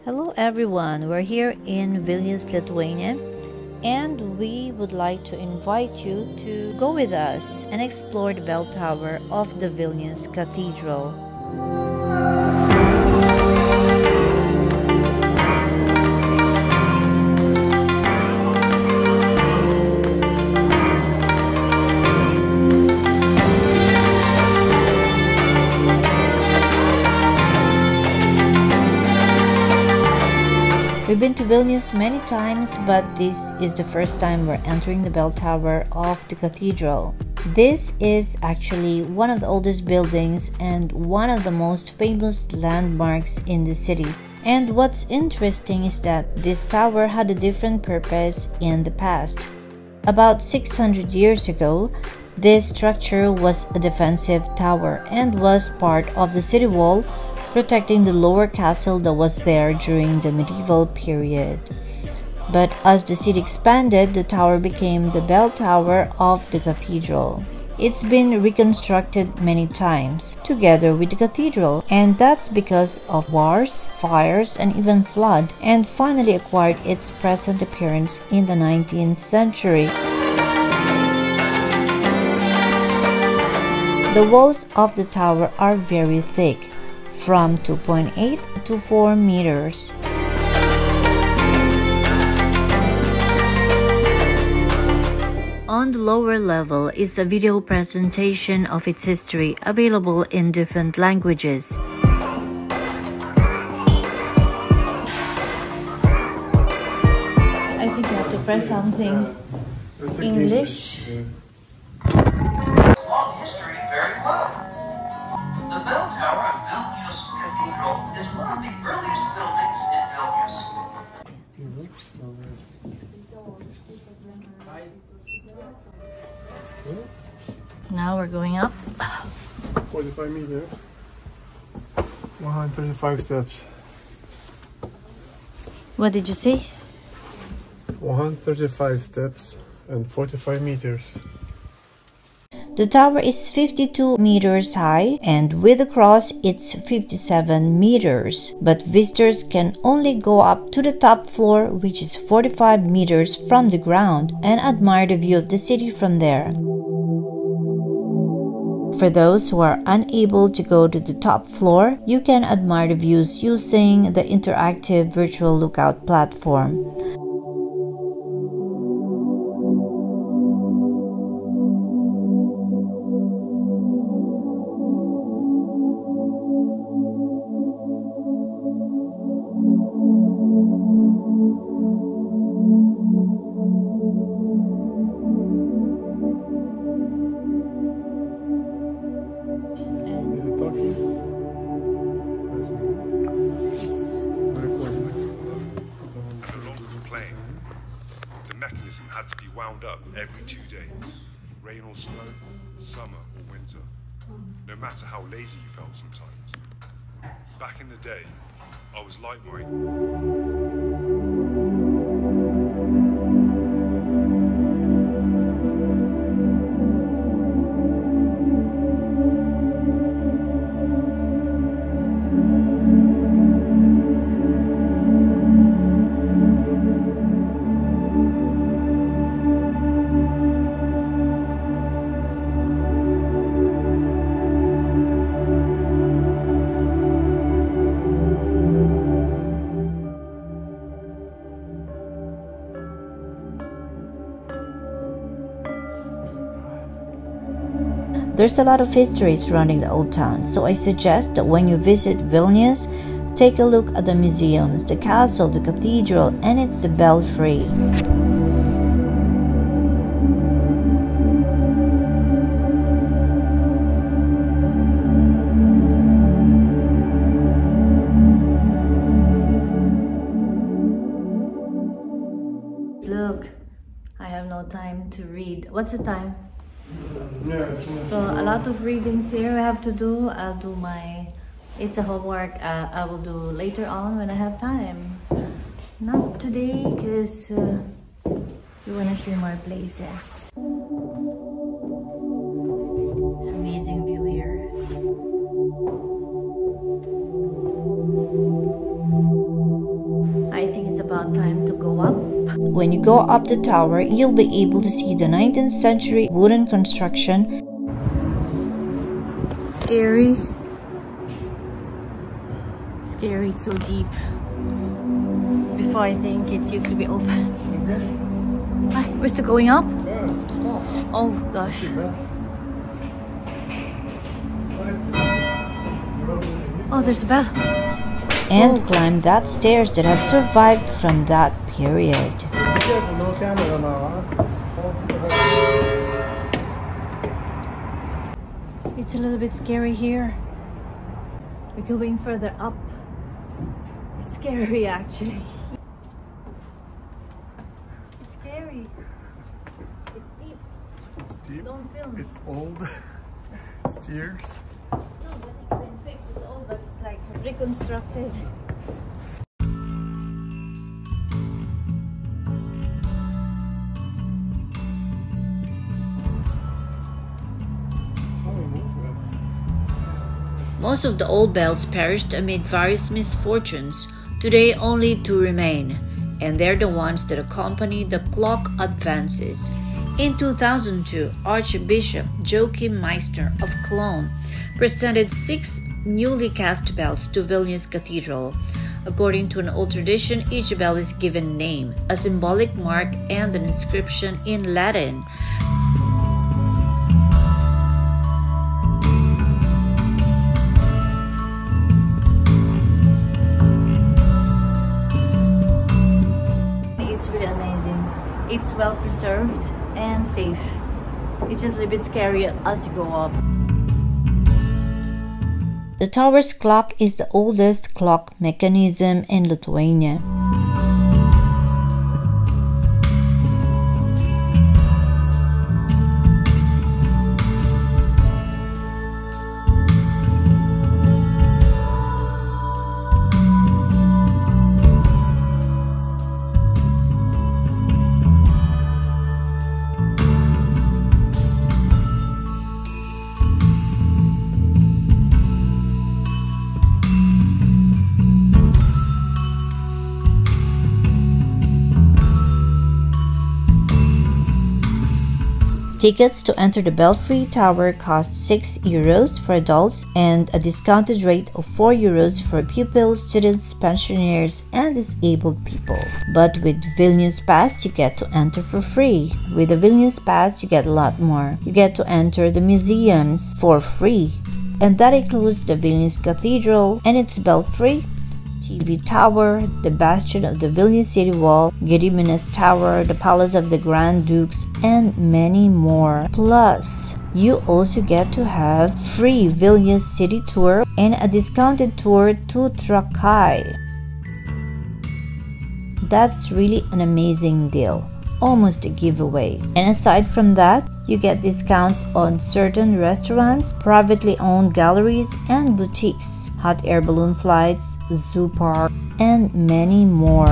Hello everyone, we're here in Vilnius, Lithuania, and we would like to invite you to go with us and explore the bell tower of the Vilnius Cathedral. We've been to Vilnius many times, but this is the first time we're entering the bell tower of the cathedral. This is actually one of the oldest buildings and one of the most famous landmarks in the city. And what's interesting is that this tower had a different purpose in the past. About 600 years ago, this structure was a defensive tower and was part of the city wall, protecting the lower castle that was there during the medieval period. But as the city expanded, the tower became the bell tower of the cathedral. It's been reconstructed many times, together with the cathedral, and that's because of wars, fires, and even flood, and finally acquired its present appearance in the 19th century. The walls of the tower are very thick, from 2.8 to 4 meters. On the lower level is a video presentation of its history available in different languages. I think you have to press something. English. Long history, very well. The bell tower of Vilnius Cathedral is one of the earliest buildings in Vilnius. Now we're going up. 45 meters, 135 steps. What did you say? 135 steps and 45 meters. The tower is 52 meters high, and with the cross it's 57 meters. But visitors can only go up to the top floor, which is 45 meters from the ground, and admire the view of the city from there. For those who are unable to go to the top floor, you can admire the views using the interactive virtual lookout platform. Had to be wound up every 2 days, rain or snow, summer or winter, no matter how lazy you felt sometimes. Back in the day, I was like my... There's a lot of history surrounding the old town, so I suggest that when you visit Vilnius, take a look at the museums, the castle, the cathedral, and it's the Belfry. Look, I have no time to read. What's the time? So a lot of readings here I have to do. I'll do it's a homework I will do later on when I have time. Not today because we want to see more places. It's amazing view here. about time to go up. When you go up the tower, you'll be able to see the 19th century wooden construction. Scary. Scary, it's so deep. Before I think it used to be open. Hi, we're still going up? Oh gosh. Oh, there's a bell. And climb that stairs that have survived from that period. It's a little bit scary here. We're going further up. It's scary actually. It's scary. It's deep. It's deep. Don't film. It's old. Stairs. No, but it's been fixed. It's old, but it's like reconstructed. Most of the old bells perished amid various misfortunes. Today only 2 remain, and they're the ones that accompany the clock advances. In 2002, Archbishop Joachim Meissner of Cologne presented 6 newly cast bells to Vilnius Cathedral. According to an old tradition, each bell is given a name, a symbolic mark, and an inscription in Latin. It's really amazing. It's well preserved and safe. It's just a little bit scary as you go up. The tower's clock is the oldest clock mechanism in Lithuania. Tickets to enter the Belfry Tower cost €6 for adults and a discounted rate of €4 for pupils, students, pensioners, and disabled people. But with Vilnius Pass, you get to enter for free. With the Vilnius Pass, you get a lot more. You get to enter the museums for free. And that includes the Vilnius Cathedral and its belfry, TV Tower, the bastion of the Vilnius City Wall, Gediminas Tower, the Palace of the Grand Dukes, and many more. Plus, you also get to have free Vilnius City Tour and a discounted tour to Trakai. That's really an amazing deal. Almost a giveaway. And aside from that, you get discounts on certain restaurants, privately owned galleries and boutiques, hot air balloon flights, zoo park, and many more.